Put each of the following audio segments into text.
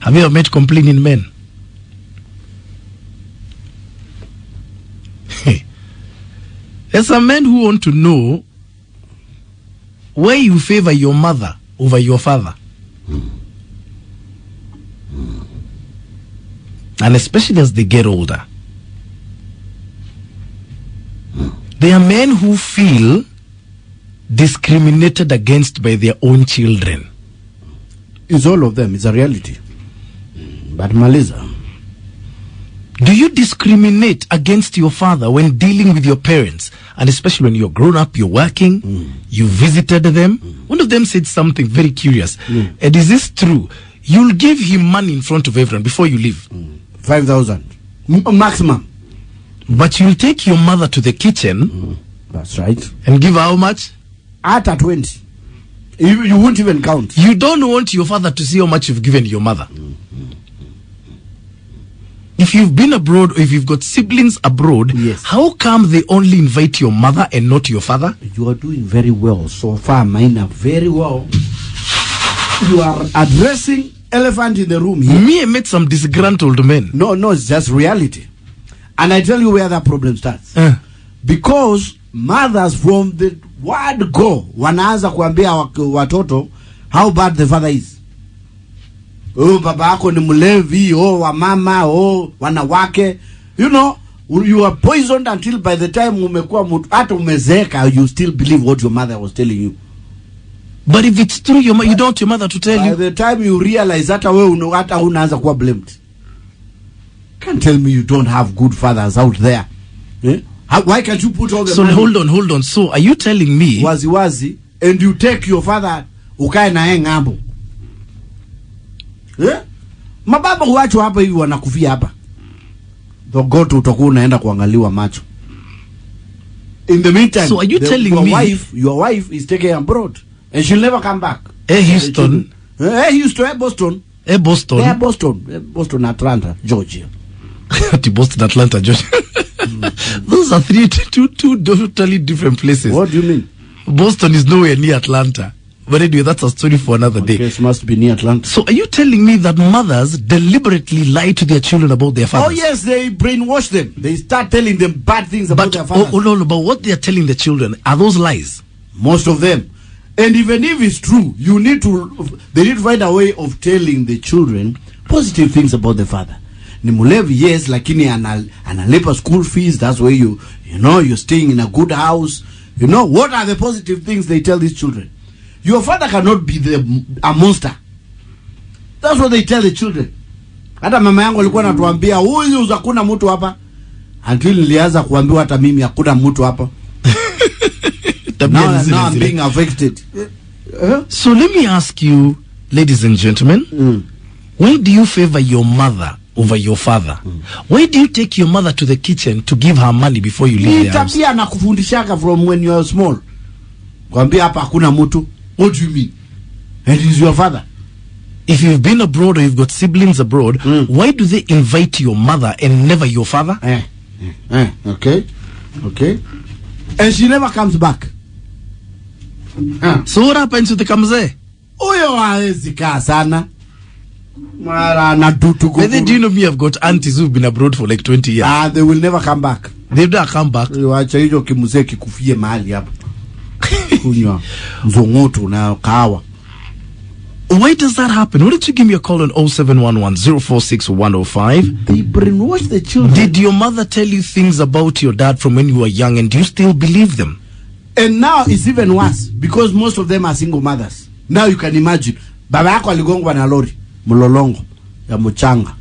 Have you ever met complaining men? There's some men who want to know why you favor your mother over your father. And especially as they get older. There are men who feel discriminated against by their own children. It's all of them. It's a reality. But Maliza, do you discriminate against your father when dealing with your parents? And especially when you're grown up, you're working, you visited them. One of them said something very curious. And is this true? You'll give him money in front of everyone before you leave. 5,000 maximum. But you'll take your mother to the kitchen. That's right. And give her how much? At 20. You won't even count. You don't want your father to see how much you've given your mother. If you've been abroad or if you've got siblings abroad, yes, how come they only invite your mother and not your father? You are doing very well so far, Maina. Very well. You are addressing elephant in the room here. Me, I met some disgruntled men. No, it's just reality. And I tell you where that problem starts. Because mothers from the word go wanaanza kuambia watoto how bad the father is. Oh, baba yako ni mlevi, oh, wa mama, oh, wanawake. You know, you are poisoned until by the time umekuwa hata umezeka, you still believe what your mother was telling you. But if it's true, you don't want your mother to tell you. By the time you realize hata wewe hata unaanza kuwa blamed. Can't tell me you don't have good fathers out there. Why can't you put all the so money? hold on. So are you telling me wazi and you take your father ukae na yeye ngambo? Mababa huacho hapa hivi wanakufia hapa. Dogoto utakuwa unaenda kuangaliwa macho. In the meantime, so are you telling me your wife is taken abroad and she'll never come back? Houston. Boston. Boston, Atlanta, Georgia. Boston, Atlanta, Georgia. Those are two totally different places. What do you mean? Boston is nowhere near Atlanta. But anyway, that's a story for another day. It must be near Atlanta. So are you telling me that mothers deliberately lie to their children about their fathers? Oh yes, they brainwash them. They start telling them bad things about their fathers. No, but what they are telling the children, are those lies? Most of them. And even if it's true, they need to find a way of telling the children positive things about the father. Ni mulevi, yes, lakini analipa school fees. That's where you're staying in a good house. You know, what are the positive things they tell these children? Your father cannot be a monster. That's what they tell the children. Hata mama yangu alikuwa anatuambia huyu hakuna mtu hapa. Until nilianza kuambiwa hata mimi hakuna mtu hapa. Now I'm being affected. So let me ask you, ladies and gentlemen, why do you favor your mother over your father? Why do you take your mother to the kitchen to give her money before you leave the house? Tabia nakufundishaka from when you are small. Kwambia hapa hakuna mtu. What do you mean? And he's your father. If you've been abroad or you've got siblings abroad, why do they invite your mother and never your father? Okay. And she never comes back. So what happens to the kamze? Uyo hawezi kaa sana. Mara na dutu go. But do you know me, I've got aunties who've been abroad for like 20 years. They will never come back. They've never come back. Wacha hiyo kimuzee kikufie mahali hapa. Kunywa mzongoto na kahawa. Why does that happen? Why don't you give me a call on 0711-046-105? They brainwash the children. Did your mother tell you things about your dad from when you were young, and do you still believe them? And now it's even worse because most of them are single mothers. Now you can imagine. Baba yako aligongwa na lori mlolongo ya mchanga.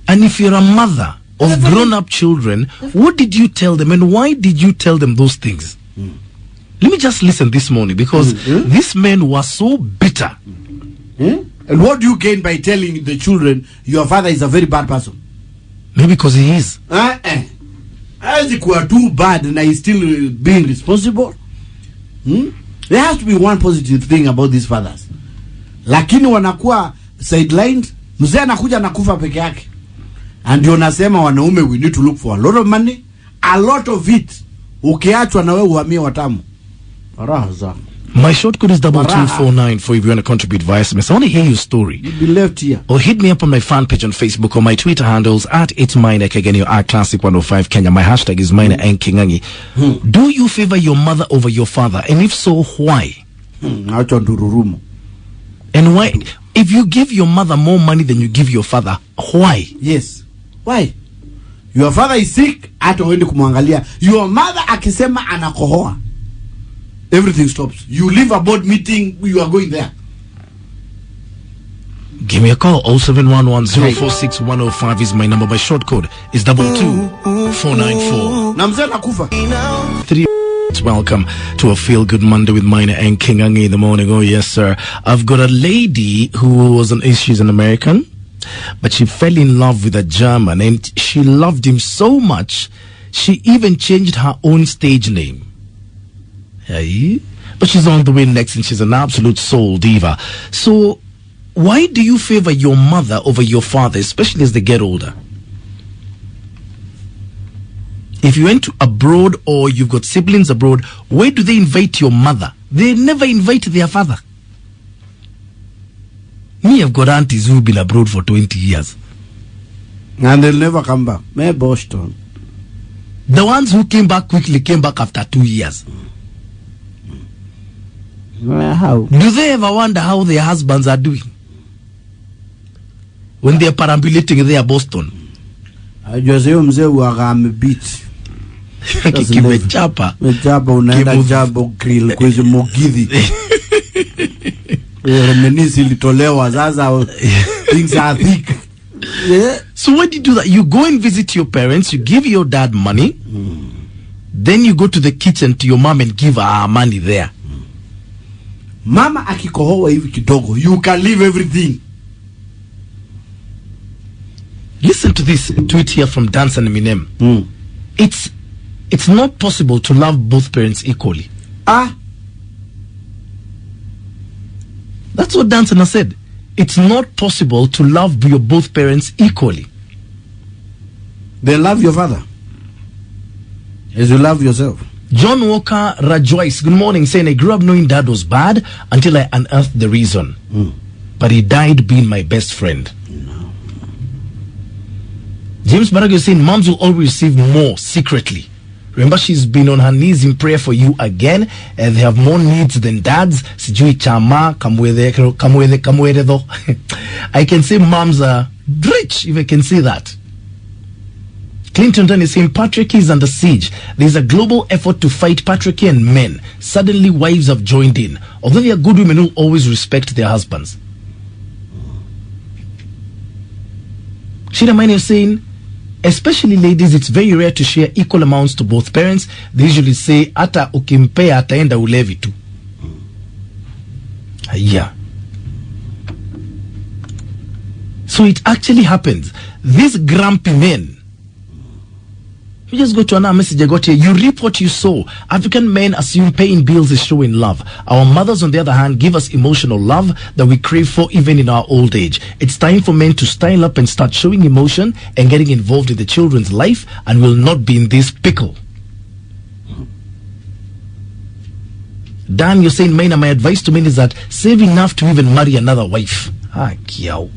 And if you're a mother of grown-up children, what did you tell them, and why did you tell them those things? Let me just listen this morning, because these men were so bitter. And what do you gain by telling the children your father is a very bad person? Maybe because he is. As if we are too bad and he's still being responsible. There has to be one positive thing about these fathers. Lakini wanakuwa sidelined. Mzee anakuja nakufa peke yake. And ndio nasema wanaume, we need to look for a lot of money. A lot of it. Ukiachwa na wewe uhamie watamu. Raha zako. My short code is 2249 for if you want to contribute via SMS. I want to hear your story. You'll be left here. Or hit me up on my fan page on Facebook or my Twitter handles at It's Minor. Again, your Classic 105 Kenya. My hashtag is Minor and Kingangi. Do you favor your mother over your father? And if so, why? And why? If you give your mother more money than you give your father, why? Yes. Why? Your father is sick, hata uende kumwangalia. Your mother akisema anakohoa, everything stops. You leave a board meeting, you are going there. Give me a call. 0711046105 is my number. My short code is 22494. Na mzee nakufa. 3. Welcome to a Feel Good Monday with Minor and Kingangi in the morning. Oh yes, sir. I've got a lady who was she's an American, but she fell in love with a German, and she loved him so much she even changed her own stage name. Hey? But she's on the way next, and she's an absolute soul diva. So why do you favor your mother over your father, especially as they get older? If you went to abroad or you've got siblings abroad, where do they invite your mother? They never invite their father. Me, I've got aunties who've been abroad for 20 years. And they'll never come back. May Boston. The ones who came back quickly came back after 2 years. How? Do they ever wonder how their husbands are doing? When they're perambulating there, Boston. I just say, mzee wagame beach. Kimechapa. Mechapa unaenda jabo grill kwezi mogidhi. Remenisi litolewa sasa. Things are thick. Yeah. So when do you do that? You go and visit your parents, you give your dad money, then you go to the kitchen to your mom and give her money there. Mama akikohoa hivi kidogo, you can leave everything. Listen to this tweet here from Dance and Eminem. It's not possible to love both parents equally. That's what Danson has said. It's not possible to love your both parents equally. They love your father as you love yourself. John Walker Rajoyce, good morning, saying I grew up knowing dad was bad until I unearthed the reason. But he died being my best friend. James Barago is saying moms will always receive more secretly. Remember, she's been on her knees in prayer for you again, and they have more needs than dads. Sijui chama, kamwede though. I can say moms are rich, if I can say that. Clinton Dunn is saying patriarchy is under siege. There's a global effort to fight patriarchy and men. Suddenly wives have joined in. Although they are good women who always respect their husbands. Shida Mine is saying, especially ladies, it's very rare to share equal amounts to both parents. They usually say, ata ukimpea ataenda ulevi tu. Yeah. So it actually happens. These grumpy men, you just go to another message I got here. You reap what you sow. African men assume paying bills is showing love. Our mothers, on the other hand, give us emotional love that we crave for even in our old age. It's time for men to style up and start showing emotion and getting involved in the children's life, and will not be in this pickle. Dan, you're saying, Maina, my advice to men is that save enough to even marry another wife. Kiao.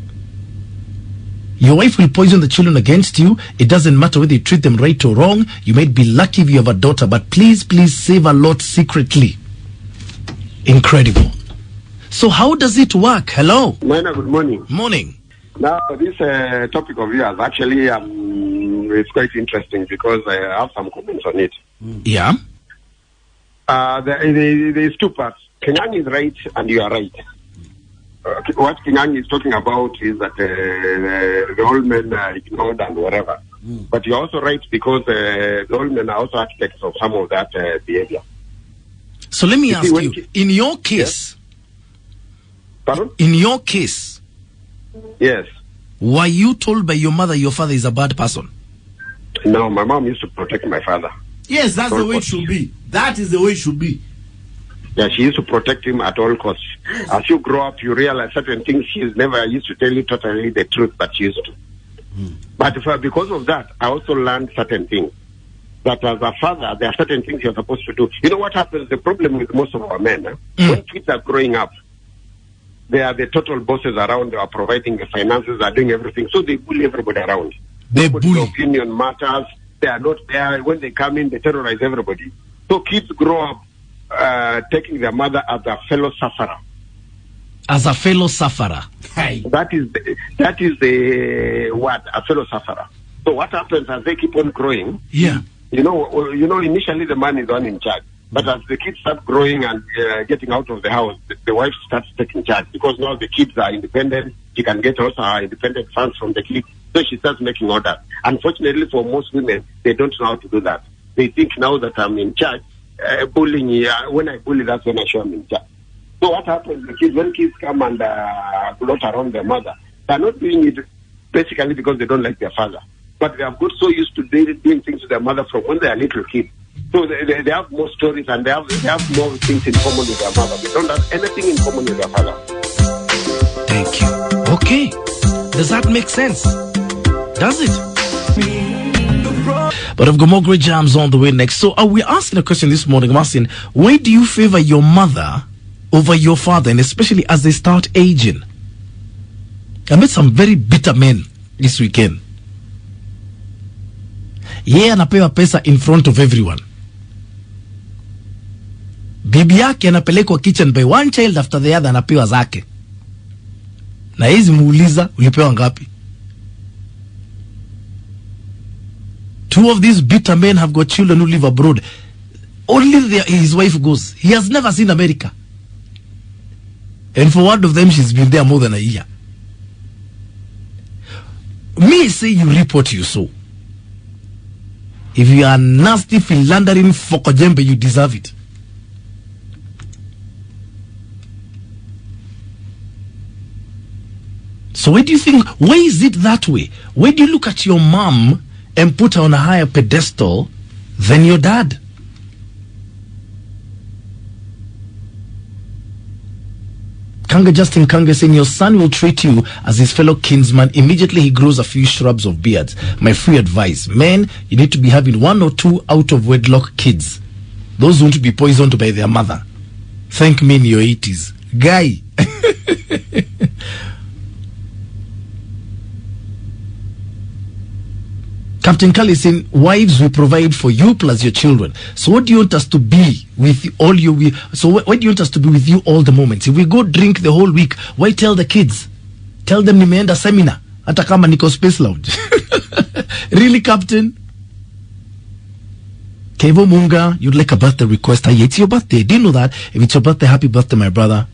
Your wife will poison the children against you. It doesn't matter whether you treat them right or wrong. You might be lucky if you have a daughter, but please, please save a lot secretly. Incredible. So how does it work? Hello. Mina, good morning. Morning. Now, this topic of yours, actually, it's quite interesting because I have some comments on it. Yeah. There's two parts. Kenyan is right and you are right. What Kingang is talking about is that the old men are ignored and whatever. But you're also right because the old men are also architects of some of that behavior. So let me ask you, in your case, Pardon? In your case, yes, were you told by your mother your father is a bad person? No, my mom used to protect my father. Yes, that's the way it should be. That is the way it should be. Yeah, she used to protect him at all costs. As you grow up, you realize certain things she's never used to tell you totally the truth, but she used to. But because of that, I also learned certain things. that as a father, there are certain things you're supposed to do. You know what happens? The problem with most of our men, when kids are growing up, they are the total bosses around. They are providing the finances, are doing everything. So they bully everybody around. Nobody's opinion matters. They are not there. When they come in, they terrorize everybody. So kids grow up taking their mother as a fellow sufferer. As a fellow sufferer. Hey. That is the word, a fellow sufferer. So what happens as they keep on growing? Yeah. You know, initially the man is the one in charge. But as the kids start growing and getting out of the house, the wife starts taking charge, because now the kids are independent. She can get also her independent funds from the kids. So she starts making orders. Unfortunately for most women, they don't know how to do that. They think now that I'm in charge, bullying, when I bully, that's when I show I'm in charge. So what happens, when kids come and gloat around their mother, they're not doing it basically because they don't like their father. But they have got so used to doing things to their mother from when they are little kids. So they have more stories and they have more things in common with their mother. They don't have anything in common with their father. Thank you. Okay. Does that make sense? Does it? But I've got more great jams on the way next. So we're asking a question this morning. I'm asking, why do you favor your mother over your father, and especially as they start aging? I met some very bitter men this weekend. Yeye anapewa pesa in front of everyone. Bibi yake anapelekwa kitchen by one child after the other, anapewa zake. Na hizi muuliza ulipewa ngapi? Two of these bitter men have got children who live abroad. Only his wife goes. He has never seen America. And for one of them, she's been there more than a year. Me say you reap what you sow. If you are nasty, philandering, fokojembe, you deserve it. So why do you think, why is it that way? Why do you look at your mom and put her on a higher pedestal than your dad? Kanga Justin Kanga saying your son will treat you as his fellow kinsman. Immediately he grows a few shrubs of beards. My free advice, men, you need to be having 1 or 2 out of wedlock kids. Those won't be poisoned by their mother. Thank me in your 80s. Guy. Captain Kali is saying, wives will provide for you plus your children. So what do you want us to be with all you? So why do you want us to be with you all the moments? If we go drink the whole week, why tell the kids? Tell them nimeenda seminar. Hata kama niko Space Lounge. Really, Captain? Kevo Munga, you'd like a birthday request. It's your birthday. Didn't know that. If it's your birthday, happy birthday, my brother.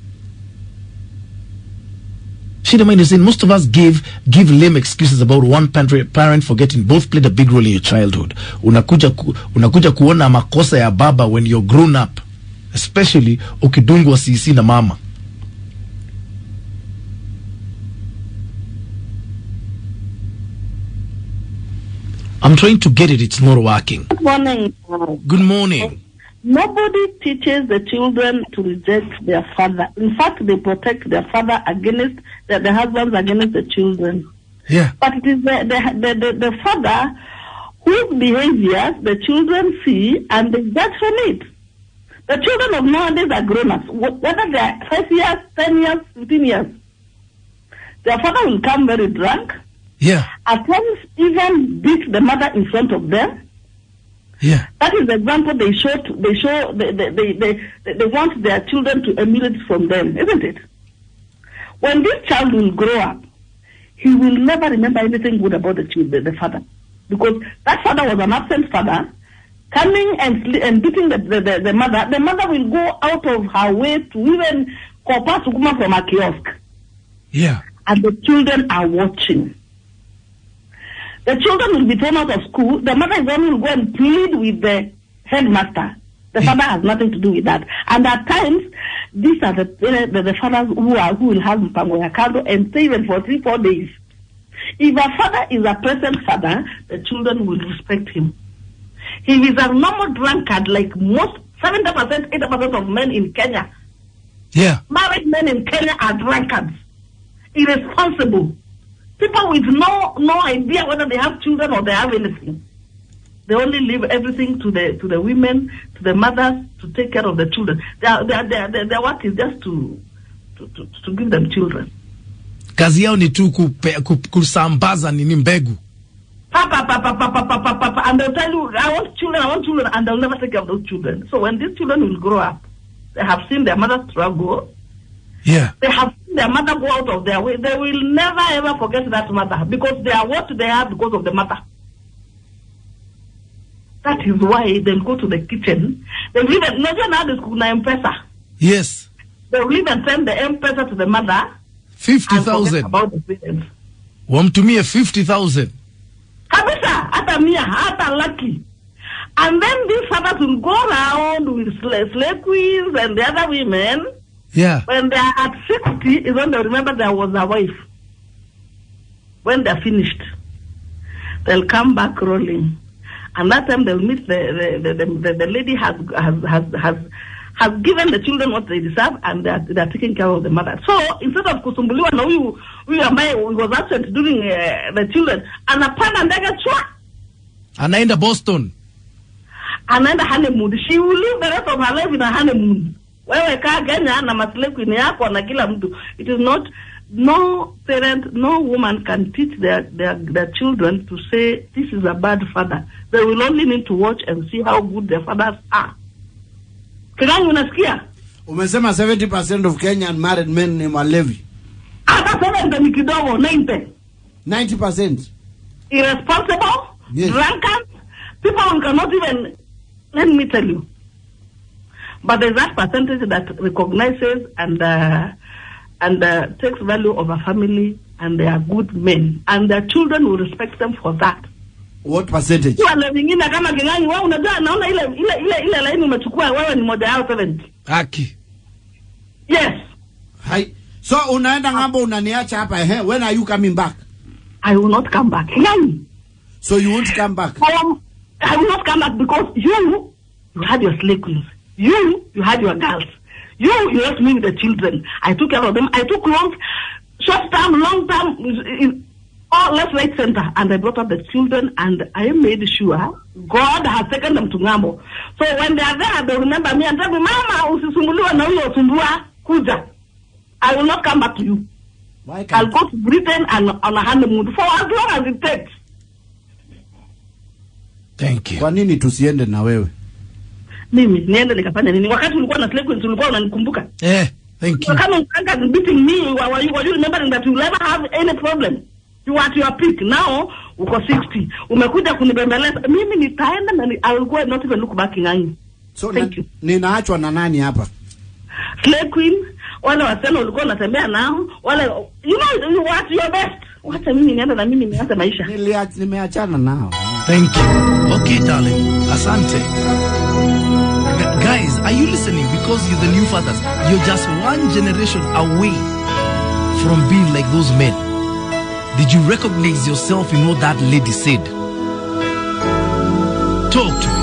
Shida Mind is saying most of us give lame excuses about one parent forgetting both played a big role in your childhood. Unakuja kuona makosa ya baba when you're grown up, especially ukidungwa sisi na mama. I'm trying to get it, it's not working. Good morning. Good morning. Nobody teaches the children to reject their father. In fact, they protect their father against the husbands against the children. Yeah. But it is the father whose behaviors the children see and they judge from it. The children of nowadays are grown-ups. Whether they are 5 years, 10 years, 15 years, their father will come very drunk. Yeah. At times even beat the mother in front of them. Yeah. That is the example they want their children to emulate from them, isn't it? When this child will grow up, he will never remember anything good about the father. Because that father was an absent father, coming and beating the mother. The mother will go out of her way to even kopa sukuma from a kiosk. Yeah. And the children are watching. The children will be thrown out of school. The mother is the one who will go and plead with the headmaster. The father has nothing to do with that. And at times, these are the fathers who will have mpango ya kando and stay even for 3-4 days. If a father is a present father, the children will respect him. If he is a normal drunkard, like most 70%, 80% of men in Kenya, yeah, married men in Kenya are drunkards, irresponsible. People with no idea whether they have children or they have anything. They only leave everything to the women, to the mothers, to take care of the children. Their work is just to give them children. Kazi yao ni tu kusambaza nini mbegu. Papa, and they'll tell you, I want children, and they'll never take care of those children. So when these children will grow up, they have seen their mother struggle. Yeah. They have seen their mother go out of their way. They will never ever forget that mother because they are what they are because of the mother. That is why they'll go to the kitchen. They will even, not now the school M-Pesa. Yes. They will even send the M-Pesa to the mother. 50,000. About the parents. Wamtumie 50,000. Kabisa, hata mia, hata lucky. And then these fathers will go around with slave queens and the other women. Yeah. When they are at 60, is when they remember there was a wife. When they're finished, they'll come back rolling. And that time they'll meet the lady has given the children what they deserve, and they're taking care of the mother. So instead of kusumbuliwa na huyu ambaye was absent during the children, anapanda ndege chwa. Anaenda Boston. Anaenda honeymoon. She will live the rest of her life in a honeymoon. Wewe kaa Kenya na maslahi ni yako na kila mtu. It is not, no parent, no woman can teach their children to say this is a bad father. They will only need to watch and see how good their fathers are. Kirangu unasikia? Umesema 70% of Kenyan married men ni walevi. Hata 70 ni kidogo, 90%. Irresponsible, yes. Drunkards, people who cannot even, let me tell you. But there's that percentage that recognizes and takes value of a family, and they are good men, and their children will respect them for that. What percentage? Wale wengine kama Kingangi, wewe unajua naona ile line umechukua wewe ni moja yao 70. Aki. Yes. Hai. So unaenda ngambo unaniacha hapa when are you coming back? I will not come back. Kingangi. So you won't come back? I will not come back because you had your slave queens. You had your girls. You left me with the children. I took care of them. I took loans, short term, long term, in all left, right, center, and I brought up the children, and I made sure God has taken them to Ngambo. So when they are there, they remember me and tell me, Mama, usisumbuliwa na huyo sumbua kuja. I will not come back to you. Why can't I'll go to Britain and on a honeymoon for as long as it takes. Thank you. Kwa nini tusiende na wewe? Mimi niende nikafanya nini? Wakati ulikuwa na slave queens ulikuwa unanikumbuka? Thank you. Kama unataka beating me, were you remembering that you never have any problem? You are at your peak. Now uko 60. Umekuja kunibembeleza. Mimi nitaenda na I will go and not even look back Kingangi. So thank you. Ninaachwa na nani hapa? Slave queen, wale wasichana ulikuwa unatembea nao, wale you what your best. Wacha mimi niende na mimi nianze maisha. Nimeachana nao. Thank you. Okay, darling. Asante. Guys, are you listening? Because you're the new fathers. You're just one generation away from being like those men. Did you recognize yourself in what that lady said? Talk to me.